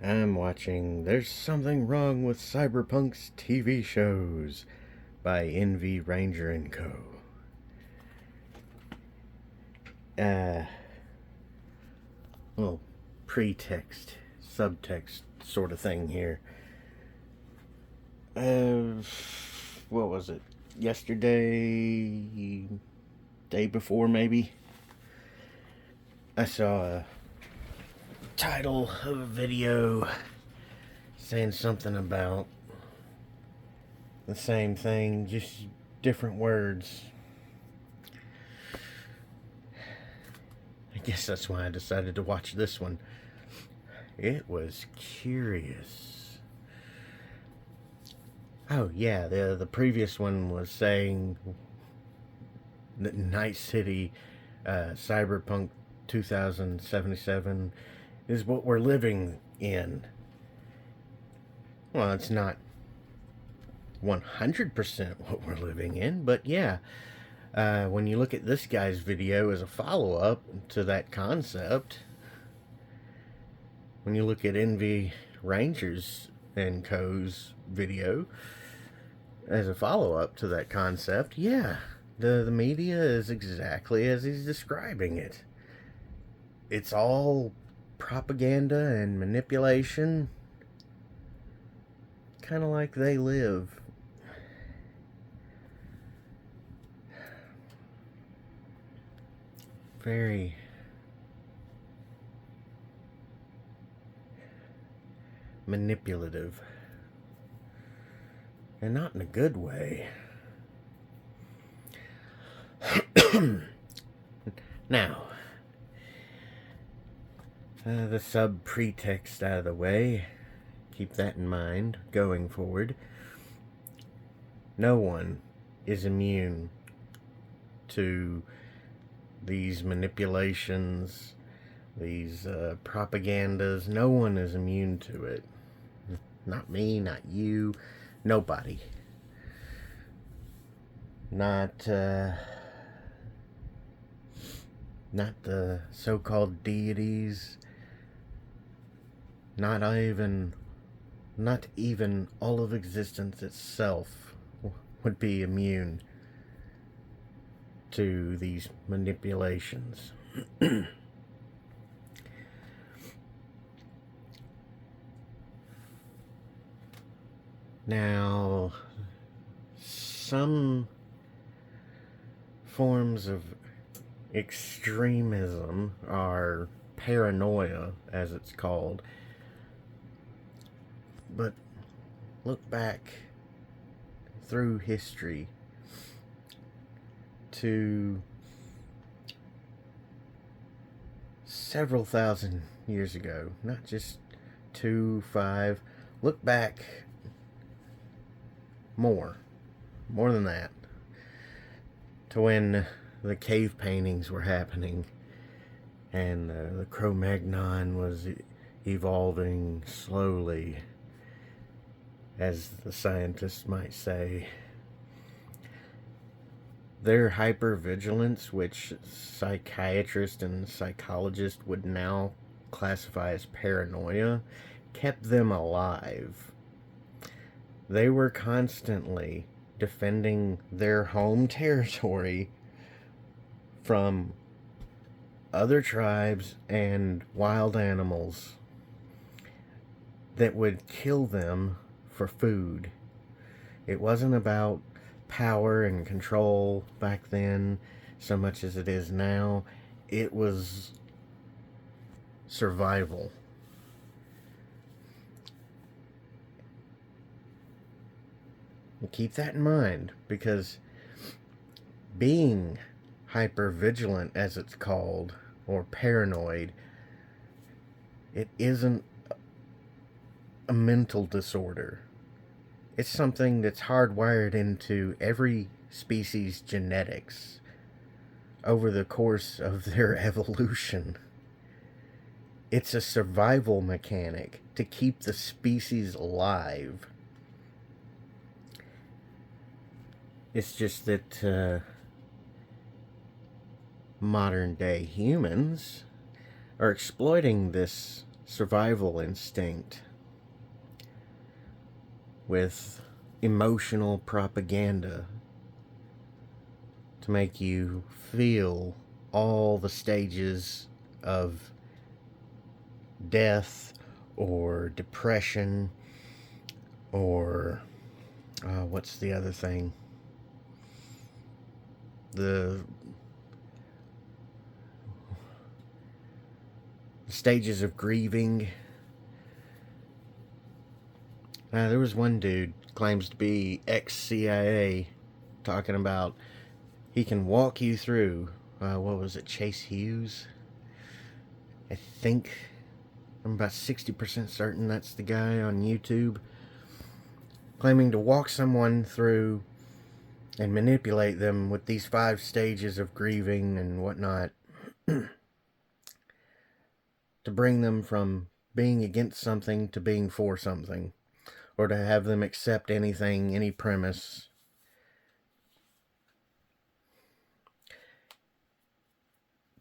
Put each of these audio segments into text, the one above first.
I'm watching There's Something Wrong with Cyberpunk's TV Shows by NV Ranger and Co. Uh, little pretext, subtext sort of thing here. What was it? Yesterday, day before maybe? I saw a title of a video saying something about the same thing, just different words. I guess that's why I decided to watch this one. It was curious. Oh yeah, the previous one was saying that Night City Cyberpunk 2077 is what we're living in. Well, it's not 100% what we're living in, but yeah. When you look at this guy's video as a follow-up to that concept, when you look at NV Rangers and Co.'s video as a follow-up to that concept, yeah, the media is exactly as he's describing it. It's all propaganda and manipulation, kind of like they live. Very manipulative, and not in a good way. Now, the sub pretext out of the way, keep that in mind going forward. No one is immune to these manipulations, these propagandas. No one is immune to it. Not me, not you, nobody. Not the so-called deities. Not even all of existence itself would be immune to these manipulations. Now, some forms of extremism are paranoia, as it's called. But look back through history to several thousand years ago, not just 2, 5. Look back more than that, to when the cave paintings were happening and the Cro-Magnon was evolving slowly, as the scientists might say. Their hypervigilance, which psychiatrists and psychologists would now classify as paranoia, kept them alive. They were constantly defending their home territory from other tribes and wild animals that would kill them for food. It wasn't about power and control back then so much as it is now. It was survival. And keep that in mind, because being hypervigilant, as it's called, or paranoid, it isn't a mental disorder. It's something that's hardwired into every species' genetics over the course of their evolution. It's a survival mechanic to keep the species alive. It's just that modern day humans are exploiting this survival instinct with emotional propaganda to make you feel all the stages of death or depression or what's the other thing? The stages of grieving. There was one dude claims to be ex-CIA talking about he can walk you through. What was it? Chase Hughes? I think I'm about 60% certain that's the guy on YouTube, claiming to walk someone through and manipulate them with these 5 stages of grieving and whatnot to bring them from being against something to being for something, or to have them accept anything, any premise.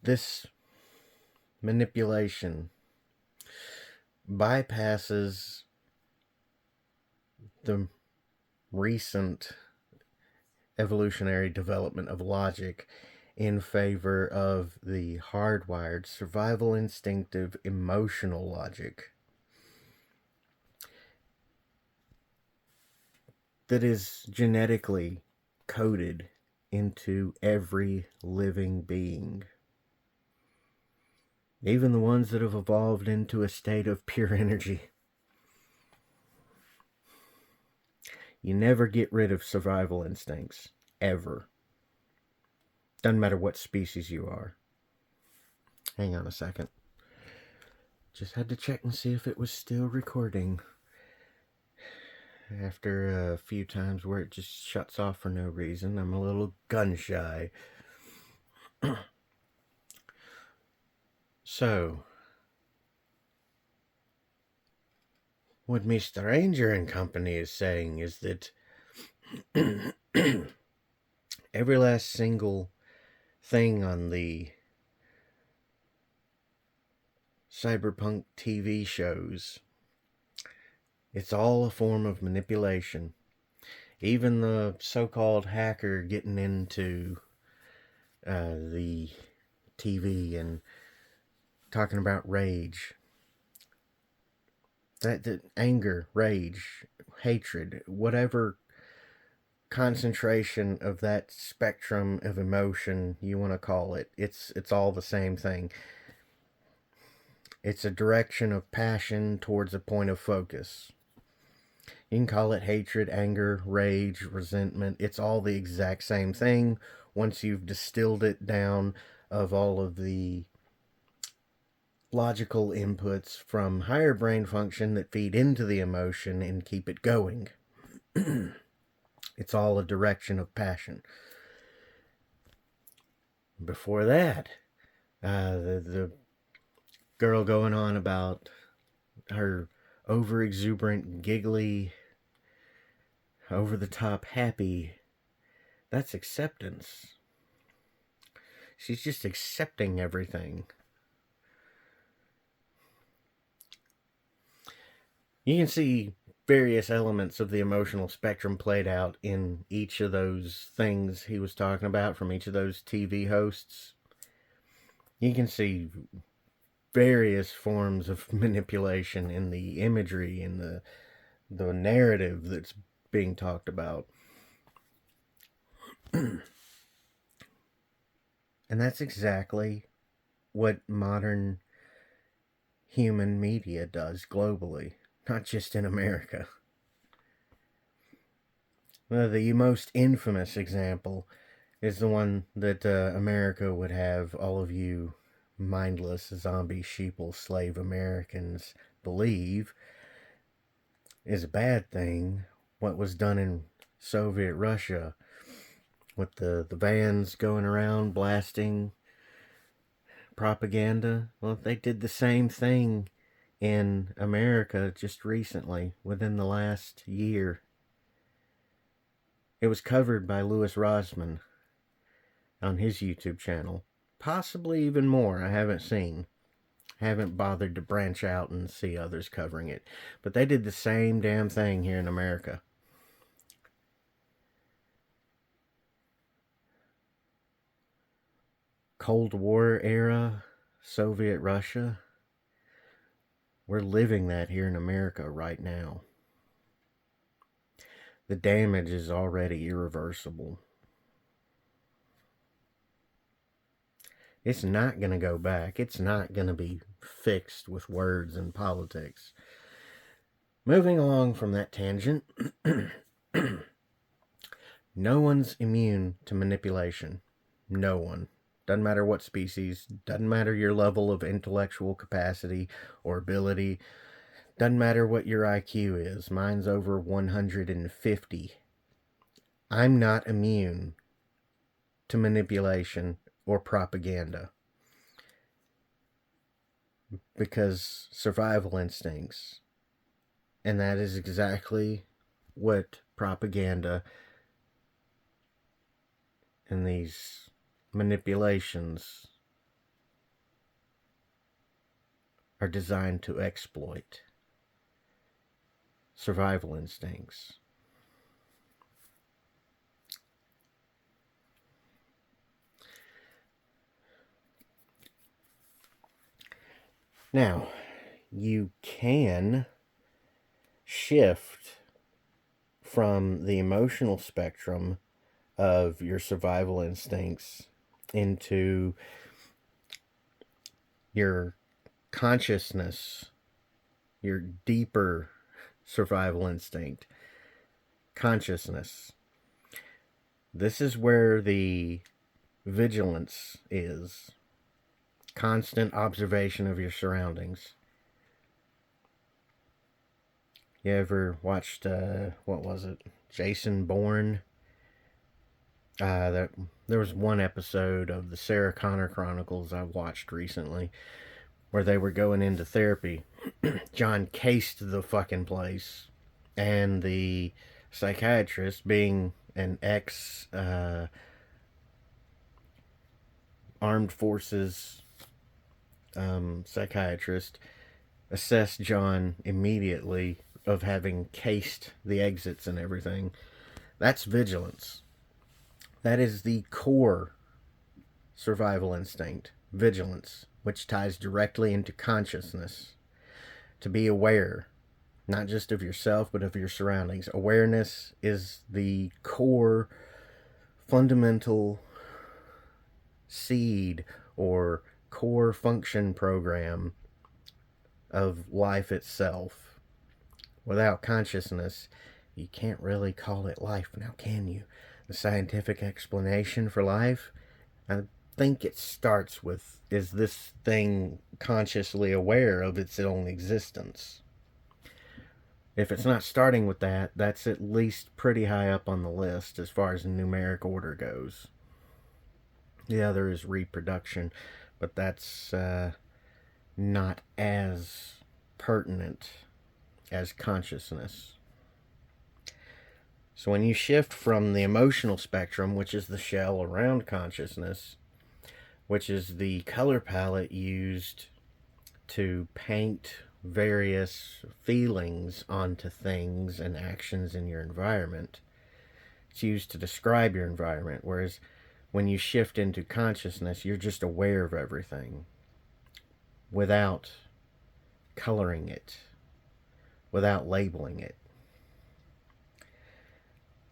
This manipulation bypasses the recent evolutionary development of logic in favor of the hardwired, survival instinctive, emotional logic that is genetically coded into every living being. Even the ones that have evolved into a state of pure energy. You never get rid of survival instincts. Ever. Doesn't matter what species you are. Hang on a second. Just had to check and see if it was still recording. After a few times where it just shuts off for no reason, I'm a little gun shy. So, what Mr. Ranger and company is saying is that every last single thing on the cyberpunk TV shows, it's all a form of manipulation. Even the so-called hacker getting into the TV and talking about rage. That anger, rage, hatred, whatever concentration of that spectrum of emotion you want to call it, it's all the same thing. It's a direction of passion towards a point of focus. You can call it hatred, anger, rage, resentment. It's all the exact same thing once you've distilled it down of all of the logical inputs from higher brain function that feed into the emotion and keep it going. It's all a direction of passion. Before that, the girl going on about her over-exuberant, giggly, over-the-top happy, that's acceptance. She's just accepting everything. You can see various elements of the emotional spectrum played out in each of those things he was talking about from each of those TV hosts. You can see various forms of manipulation in the imagery and the narrative that's being talked about. And that's exactly what modern human media does globally, not just in America. The most infamous example is the one that America would have all of you mindless zombie sheeple slave Americans believe is a bad thing. What was done in Soviet Russia with the vans going around blasting propaganda. Well, they did the same thing in America just recently, within the last year. It was covered by Louis Rosman on his YouTube channel. Possibly even more, I haven't seen. haven't bothered to branch out and see others covering it. But they did the same damn thing here in America. Cold War era, Soviet Russia. We're living that here in America right now. The damage is already irreversible. It's not going to go back. It's not going to be fixed with words and politics. Moving along from that tangent, no one's immune to manipulation. No one. Doesn't matter what species, doesn't matter your level of intellectual capacity or ability, doesn't matter what your IQ is. Mine's over 150. I'm not immune to manipulation or propaganda because survival instincts. And that is exactly what propaganda and these manipulations are designed to exploit. Survival instincts. Now, you can shift from the emotional spectrum of your survival instincts into your consciousness, your deeper survival instinct, consciousness. This is where the vigilance is. Constant observation of your surroundings. You ever watched, what was it? Jason Bourne? There was one episode of the Sarah Connor Chronicles I watched recently where they were going into therapy. John cased the fucking place, and the psychiatrist, being an ex armed forces psychiatrist, assessed John immediately of having cased the exits and everything. That's vigilance. That is the core survival instinct, vigilance, which ties directly into consciousness. To be aware, not just of yourself, but of your surroundings. Awareness is the core, fundamental seed or core function program of life itself. Without consciousness, you can't really call it life now, can you? The scientific explanation for life, I think it starts with, is this thing consciously aware of its own existence? If it's not starting with that, that's at least pretty high up on the list as far as numeric order goes. The other is reproduction, but that's not as pertinent as consciousness. So when you shift from the emotional spectrum, which is the shell around consciousness, which is the color palette used to paint various feelings onto things and actions in your environment, it's used to describe your environment. Whereas when you shift into consciousness, you're just aware of everything without coloring it, without labeling it.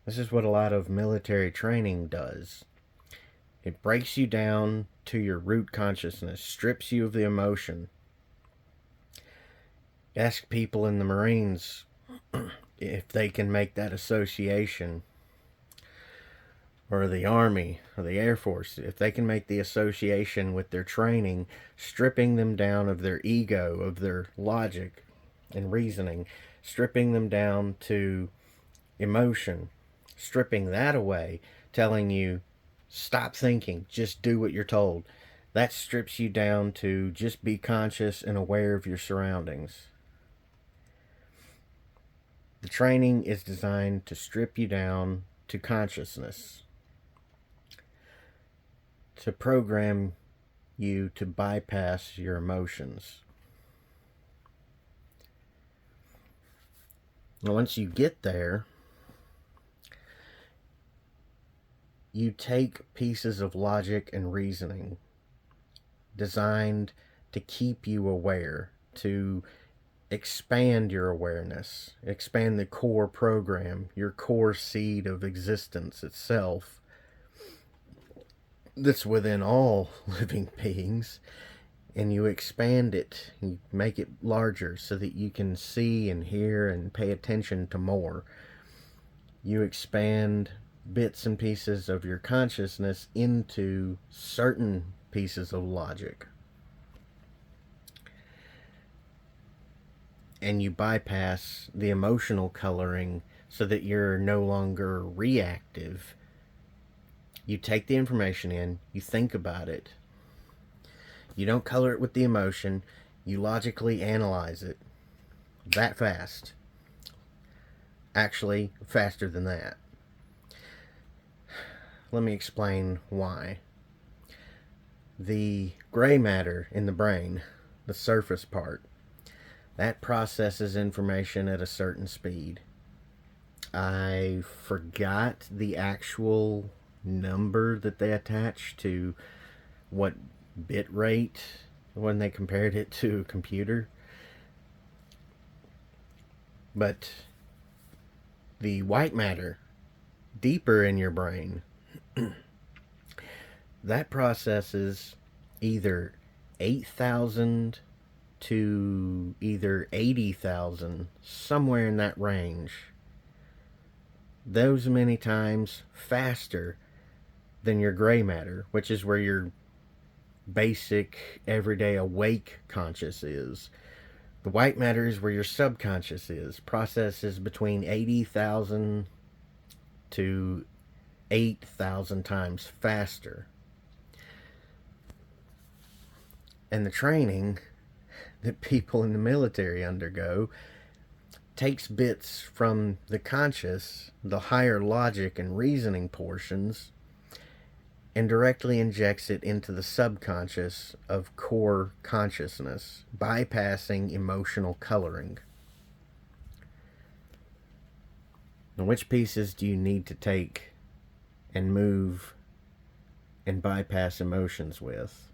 This is what a lot of military training does. It breaks you down to your root consciousness, strips you of the emotion. Ask people in the Marines if they can make that association, or the Army or the Air Force, if they can make the association with their training, stripping them down of their ego, of their logic and reasoning, stripping them down to emotion, stripping that away, telling you, stop thinking, just do what you're told. That strips you down to just be conscious and aware of your surroundings. The training is designed to strip you down to consciousness, to program you to bypass your emotions. And once you get there, you take pieces of logic and reasoning designed to keep you aware, to expand your awareness, expand the core program, your core seed of existence itself that's within all living beings, and you expand it, you make it larger so that you can see and hear and pay attention to more. You expand bits and pieces of your consciousness into certain pieces of logic. And you bypass the emotional coloring so that you're no longer reactive. You take the information in, you think about it. You don't color it with the emotion, you logically analyze it. That fast. Actually, faster than that. Let me explain why. The gray matter in the brain, the surface part, that processes information at a certain speed. I forgot the actual number that they attach to what bit rate when they compared it to a computer. But the white matter, deeper in your brain, that processes either 8,000 to either 80,000, somewhere in that range. Those many times faster than your gray matter, which is where your basic, everyday awake conscious is. The white matter is where your subconscious is. Processes between 80,000 to 8,000 times faster. And the training that people in the military undergo takes bits from the conscious, the higher logic and reasoning portions, and directly injects it into the subconscious of core consciousness, bypassing emotional coloring. Now, which pieces do you need to take and move and bypass emotions with?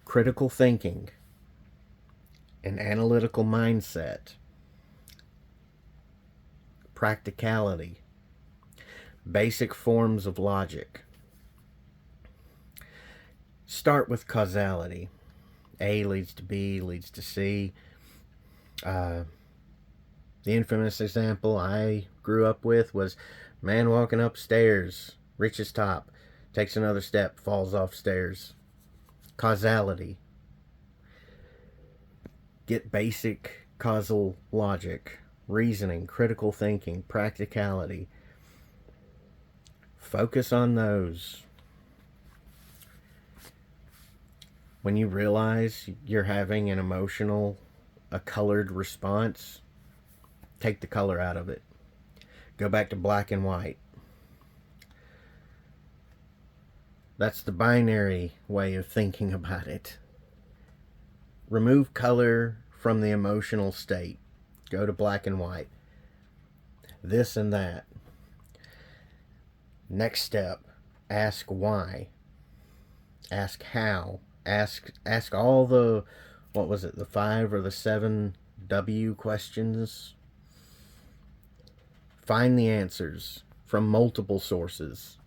Critical thinking, an analytical mindset, practicality, basic forms of logic. Start with causality. A leads to B, leads to C. The infamous example I grew up with was man walking upstairs, reaches top, takes another step, falls off stairs. Causality. Get basic causal logic, reasoning, critical thinking, practicality. Focus on those. When you realize you're having an emotional, a colored response, take the color out of it. Go back to black and white. That's the binary way of thinking about it. Remove color from the emotional state. Go to black and white. This and that. Next step, ask why. Ask how. Ask all the, what was it, the 5 or the 7 W questions. Find the answers from multiple sources.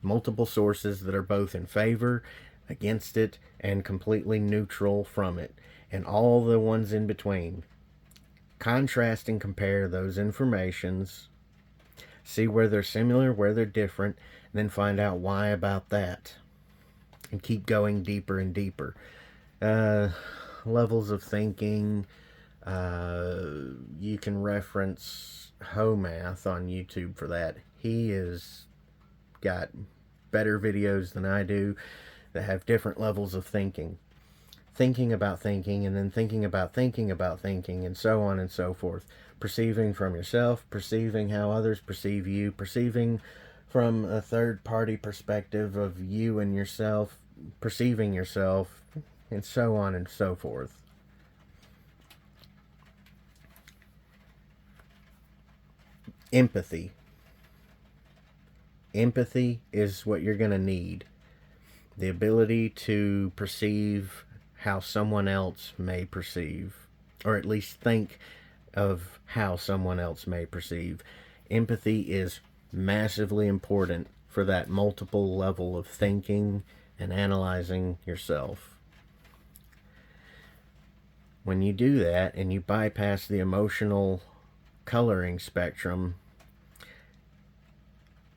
Multiple sources that are both in favor, against it, and completely neutral from it. And all the ones in between. Contrast and compare those informations. See where they're similar, where they're different, and then find out why about that. And keep going deeper and deeper. Levels of thinking. You can reference Math on YouTube for that. He is got better videos than I do that have different levels of thinking. Thinking about thinking, and then thinking about thinking, and so on and so forth. Perceiving from yourself, perceiving how others perceive you, perceiving from a third party perspective of you and yourself, perceiving yourself, and so on and so forth. Empathy. Empathy is what you're going to need. The ability to perceive how someone else may perceive, or at least think of how someone else may perceive. Empathy is massively important for that multiple level of thinking and analyzing yourself. When you do that and you bypass the emotional coloring spectrum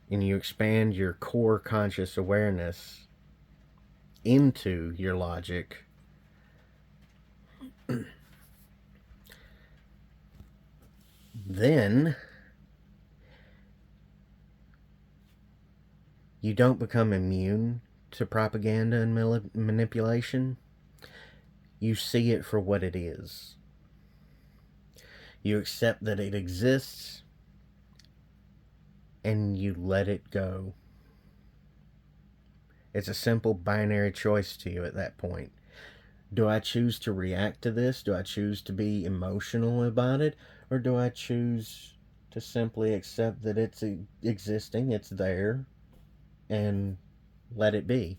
and you expand your core conscious awareness into your logic, then you don't become immune to propaganda and manipulation. You see it for what it is. You accept that it exists and you let it go. It's a simple binary choice to you at that point. Do I choose to react to this? Do I choose to be emotional about it? Or do I choose to simply accept that it's existing, it's there, and let it be?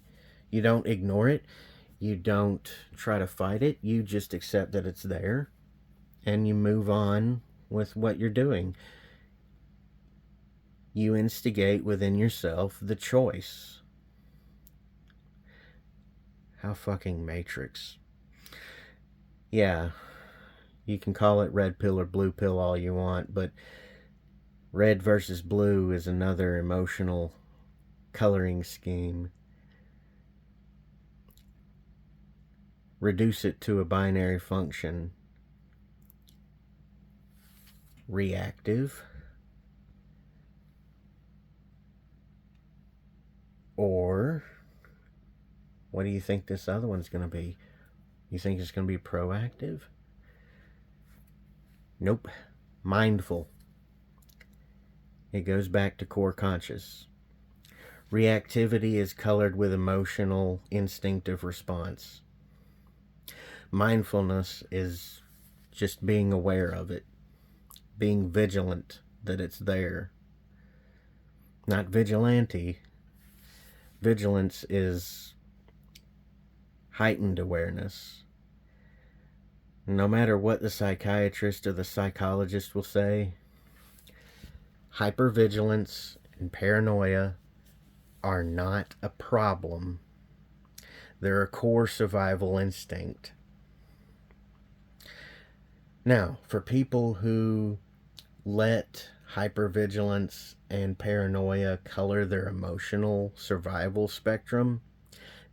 You don't ignore it. You don't try to fight it. You just accept that it's there and you move on with what you're doing. You instigate within yourself the choice. How fucking Matrix. Yeah, you can call it red pill or blue pill all you want, but red versus blue is another emotional coloring scheme. Reduce it to a binary function. Reactive or what do you think this other one's going to be? You think it's going to be proactive? Nope. Mindful. It goes back to core conscious. Reactivity is colored with emotional, instinctive response. Mindfulness is just being aware of it, being vigilant that it's there. Not vigilante. Vigilance is heightened awareness. No matter what the psychiatrist or the psychologist will say, hypervigilance and paranoia are not a problem. They're a core survival instinct. Now, for people who let hypervigilance and paranoia color their emotional survival spectrum,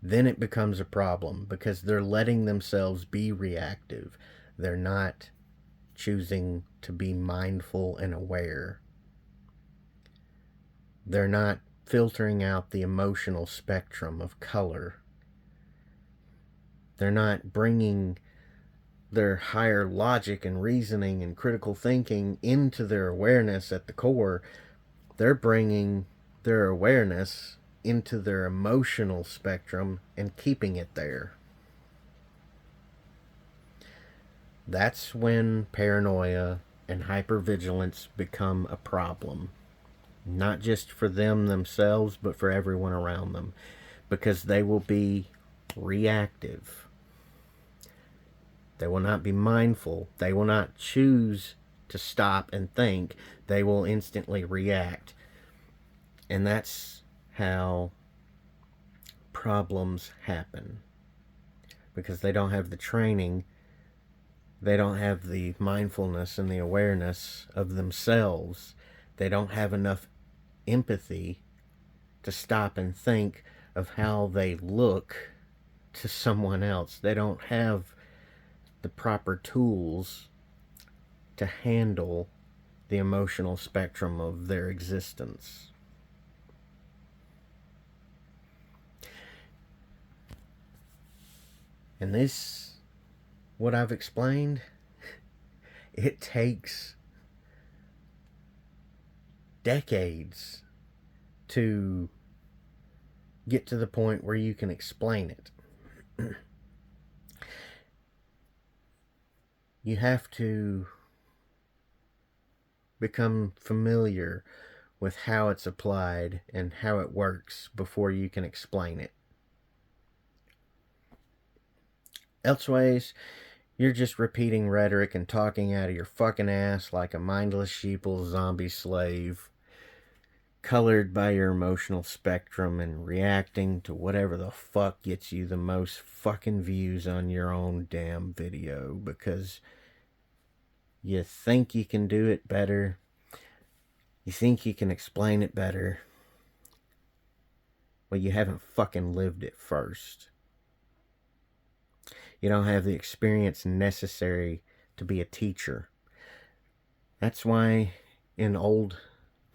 then it becomes a problem because they're letting themselves be reactive. They're not choosing to be mindful and aware. They're not filtering out the emotional spectrum of color. They're not bringing their higher logic and reasoning and critical thinking into their awareness at the core. They're bringing their awareness into their emotional spectrum and keeping it there. That's when paranoia and hypervigilance become a problem. Not just for them themselves, but for everyone around them. Because they will be reactive. They will not be mindful. They will not choose to stop and think. They will instantly react. And that's how problems happen. Because they don't have the training. They don't have the mindfulness and the awareness of themselves. They don't have enough empathy to stop and think of how they look to someone else. They don't have the proper tools to handle the emotional spectrum of their existence. And this, what I've explained, it takes decades to get to the point where you can explain it. You have to become familiar with how it's applied and how it works before you can explain it. Elsewise, you're just repeating rhetoric and talking out of your fucking ass like a mindless sheeple zombie slave, colored by your emotional spectrum and reacting to whatever the fuck gets you the most fucking views on your own damn video because you think you can do it better. You think you can explain it better. Well, you haven't fucking lived it first. You don't have the experience necessary to be a teacher. That's why in old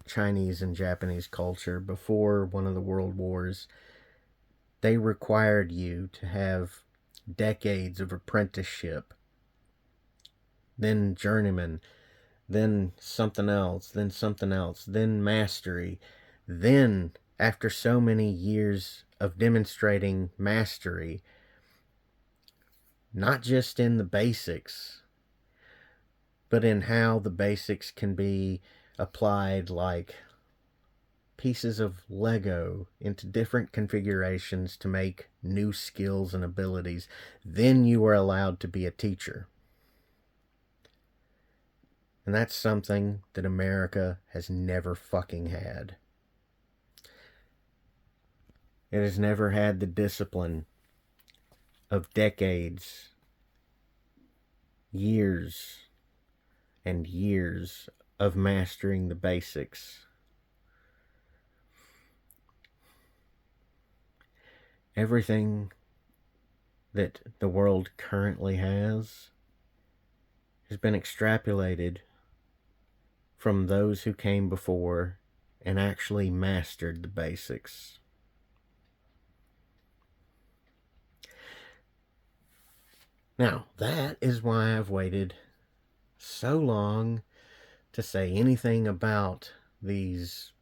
Chinese and Japanese culture, before one of the world wars, they required you to have decades of apprenticeship, then journeyman, then something else, then mastery. Then, after so many years of demonstrating mastery, not just in the basics, but in how the basics can be applied like pieces of Lego into different configurations to make new skills and abilities, then you are allowed to be a teacher. And that's something that America has never fucking had. It has never had the discipline of decades, years, and years of mastering the basics. Everything that the world currently has been extrapolated from those who came before and actually mastered the basics. Now, that is why I've waited so long to say anything about these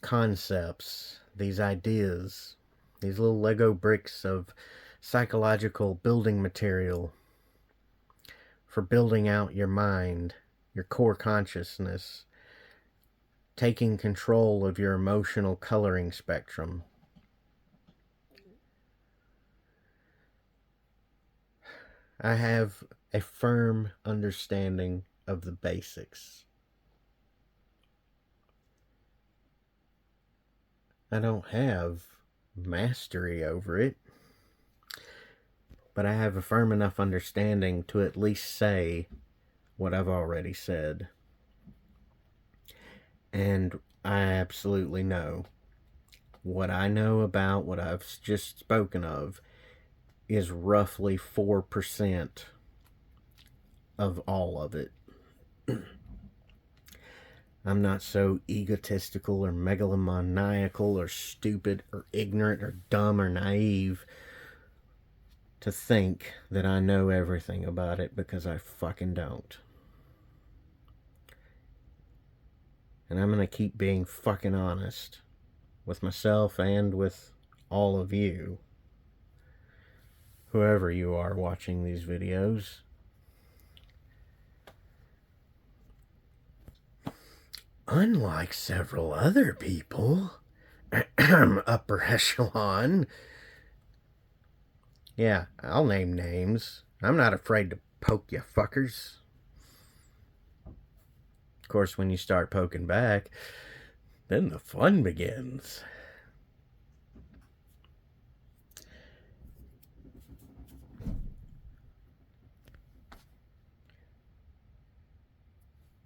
concepts, these ideas, these little Lego bricks of psychological building material for building out your mind, your core consciousness, taking control of your emotional coloring spectrum. I have a firm understanding of the basics. I don't have mastery over it, but I have a firm enough understanding to at least say what I've already said. And I absolutely know what I know about what I've just spoken of is roughly 4% of all of it. I'm not so egotistical or megalomaniacal or stupid or ignorant or dumb or naive to think that I know everything about it, because I fucking don't. And I'm going to keep being fucking honest with myself and with all of you, whoever you are watching these videos. Unlike several other people, upper echelon. Yeah, I'll name names. I'm not afraid to poke you fuckers. Of course, when you start poking back, then the fun begins.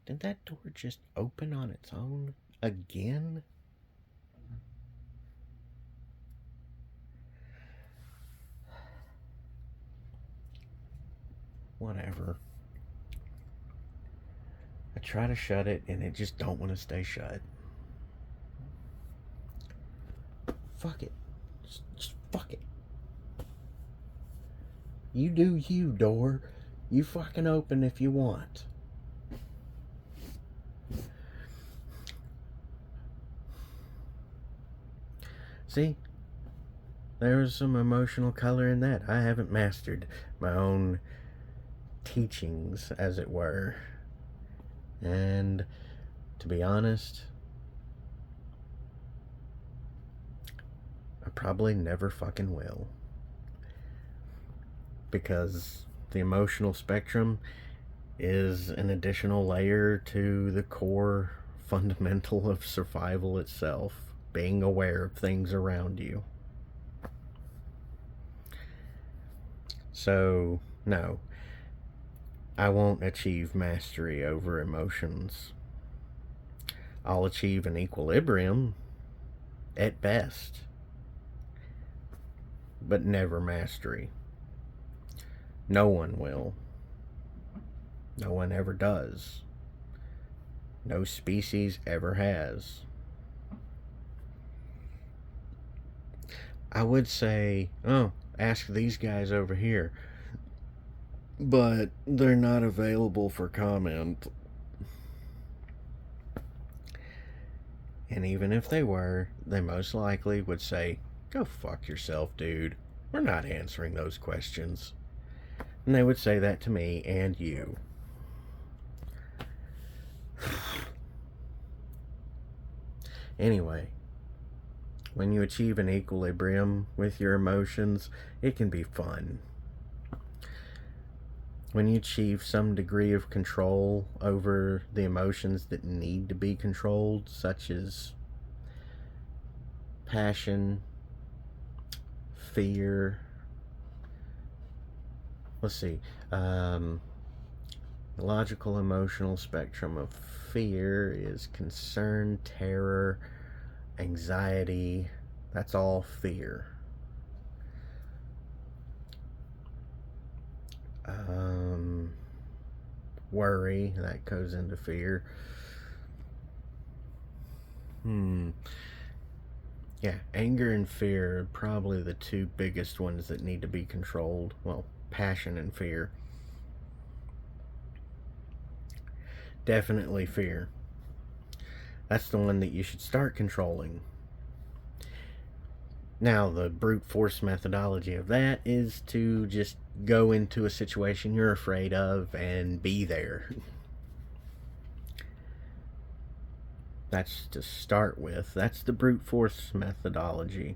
Did that door just open on its own again? Whatever. I try to shut it and it just don't want to stay shut. Fuck it. Just fuck it. You do you, door. You fucking open if you want. See? There was some emotional color in that. I haven't mastered my own teachings, as it were. And to be honest, I probably never fucking will. Because the emotional spectrum is an additional layer to the core fundamental of survival itself, being aware of things around you. So, no, I won't achieve mastery over emotions. I'll achieve an equilibrium at best, but never mastery. No one will. No one ever does. No species ever has. I would say, oh, ask these guys over here, but they're not available for comment. And even if they were, they most likely would say, go fuck yourself, dude. We're not answering those questions. And they would say that to me and you. Anyway, when you achieve an equilibrium with your emotions, it can be fun. When you achieve some degree of control over the emotions that need to be controlled, such as passion, fear, let's see, the logical emotional spectrum of fear is concern, terror, anxiety. That's all fear. Worry, that goes into fear. Yeah, anger and fear are probably the two biggest ones that need to be controlled. Well, passion and fear. Definitely fear. That's the one that you should start controlling. Now, the brute force methodology of that is to just go into a situation you're afraid of and be there. That's to start with. That's the brute force methodology.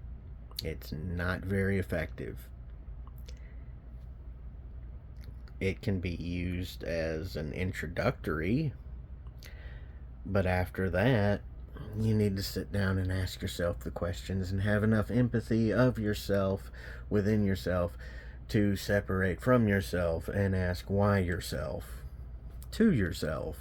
It's not very effective. It can be used as an introductory, but after that, you need to sit down and ask yourself the questions and have enough empathy of yourself within yourself to separate from yourself and ask why yourself to yourself.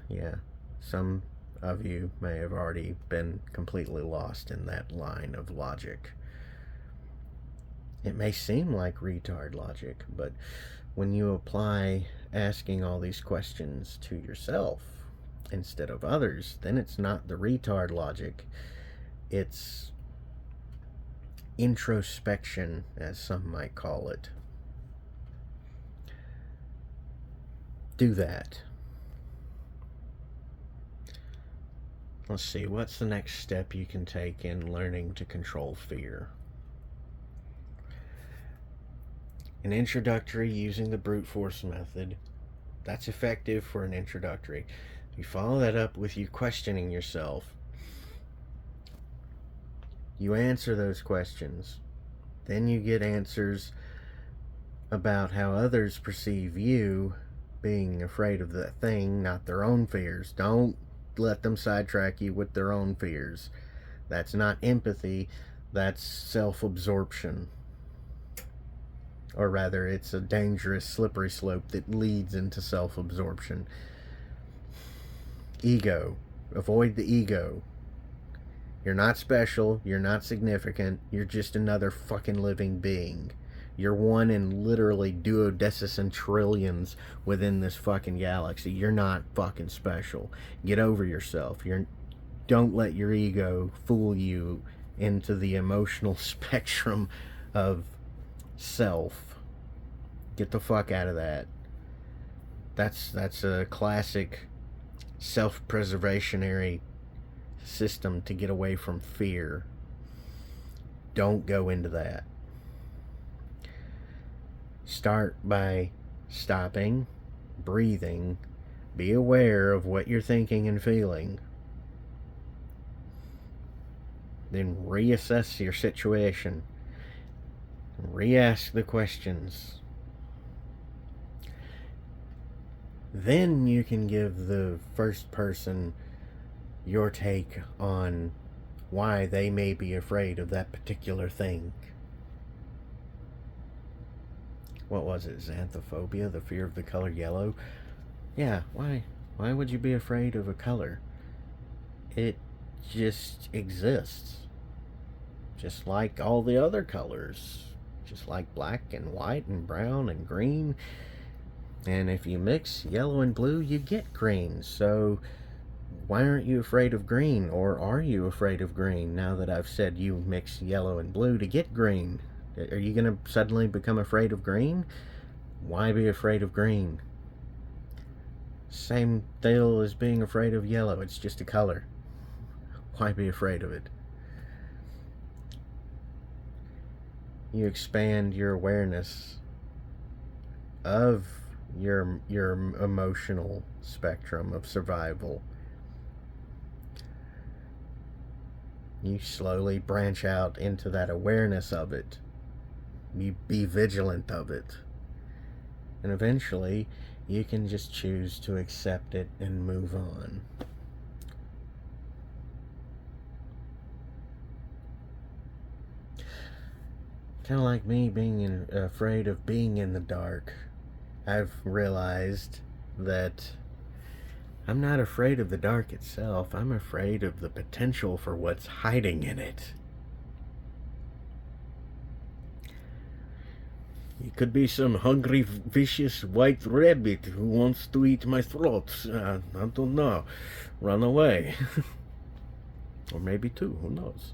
Yeah, some of you may have already been completely lost in that line of logic. It may seem like retard logic, but when you apply asking all these questions to yourself instead of others, then it's not the retard logic. It's introspection, as some might call it. Do that. Let's see, what's the next step you can take in learning to control fear? An introductory using the brute force method. That's effective for an introductory. You follow that up with you questioning yourself. You answer those questions. Then you get answers about how others perceive you being afraid of that thing, not their own fears. Don't let them sidetrack you with their own fears. That's not empathy, that's self-absorption. Or rather, it's a dangerous slippery slope that leads into self-absorption. Ego. Avoid the ego. You're not special, you're not significant, you're just another fucking living being. You're one in literally duodecicentrillions within this fucking galaxy. You're not fucking special. Get over yourself. Don't let your ego fool you into the emotional spectrum of self. Get the fuck out of that. That's a classic self-preservationary system to get away from fear. Don't go into that. Start by stopping, breathing, be aware of what you're thinking and feeling. Then reassess your situation. Re-ask the questions. Then you can give the first person your take on why they may be afraid of that particular thing. What was it? Xanthophobia, the fear of the color yellow? Yeah, why? Why would you be afraid of a color? It just exists. Just like all the other colors. Just like black and white and brown and green. And if you mix yellow and blue, you get green. So why aren't you afraid of green? Or are you afraid of green now that I've said you mix yellow and blue to get green? Are you going to suddenly become afraid of green? Why be afraid of green? Same deal as being afraid of yellow. It's just a color. Why be afraid of it? You expand your awareness of your emotional spectrum of survival. You slowly branch out into that awareness of it. You be vigilant of it. And eventually, you can just choose to accept it and move on. Kind of like me being afraid of being in the dark. I've realized that I'm not afraid of the dark itself. I'm afraid of the potential for what's hiding in it. It could be some hungry, vicious white rabbit who wants to eat my throat. I don't know. Run away. Or maybe two, who knows?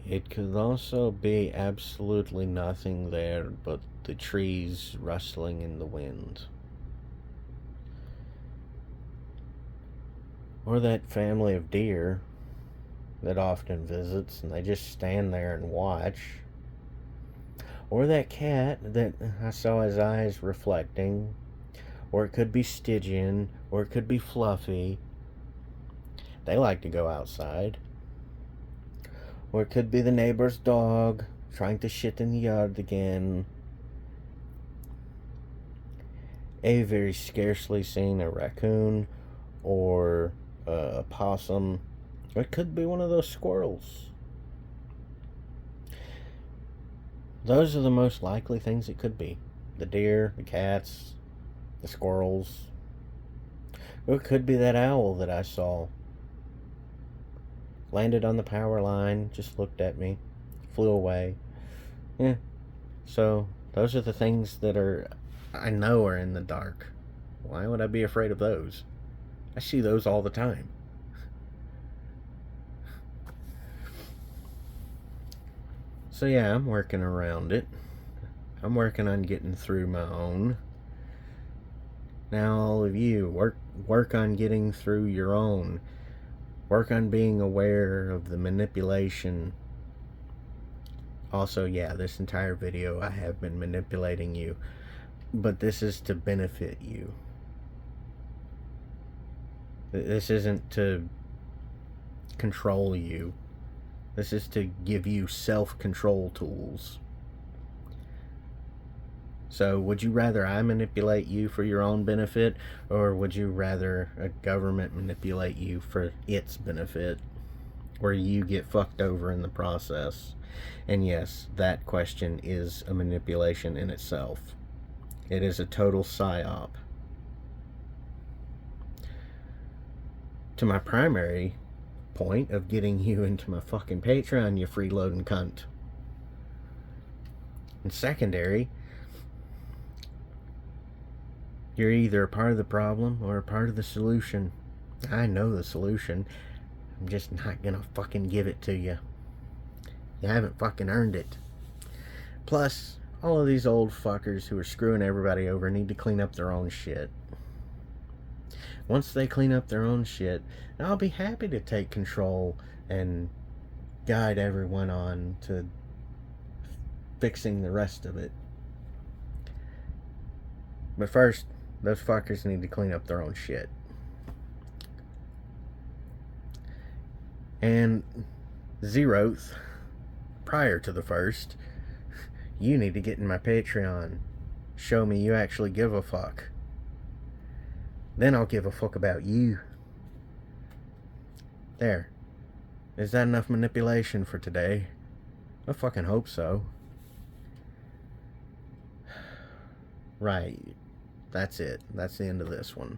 It could also be absolutely nothing there but the trees rustling in the wind. Or that family of deer that often visits and they just stand there and watch. Or that cat that I saw his eyes reflecting. Or it could be Stygian, or it could be Fluffy. They like to go outside. Or it could be the neighbor's dog trying to shit in the yard again. A very scarcely seen a raccoon or a possum. Or it could be one of those squirrels. Those are the most likely things it could be. The deer, the cats, the squirrels. Or it could be that owl that I saw. Landed on the power line, just looked at me, flew away. Yeah. So, those are the things that I know are in the dark. Why would I be afraid of those? I see those all the time. So yeah, I'm working around it. I'm working on getting through my own. Now all of you, work on getting through your own. Work on being aware of the manipulation. Also, yeah, this entire video I have been manipulating you. But this is to benefit you. This isn't to control you. This is to give you self-control tools. So, would you rather I manipulate you for your own benefit, or would you rather a government manipulate you for its benefit, where you get fucked over in the process? And yes, that question is a manipulation in itself. It is a total psyop. To my primary point of getting you into my fucking Patreon, you freeloading cunt. And secondary, you're either a part of the problem or a part of the solution. I know the solution. I'm just not gonna fucking give it to you. You haven't fucking earned it. Plus, all of these old fuckers who are screwing everybody over need to clean up their own shit. Once they clean up their own shit, I'll be happy to take control and guide everyone on to fixing the rest of it. But first, those fuckers need to clean up their own shit. And 0th, prior to the 1st, you need to get in my Patreon. Show me you actually give a fuck. Then I'll give a fuck about you. There. Is that enough manipulation for today? I fucking hope so. Right. That's it. That's the end of this one.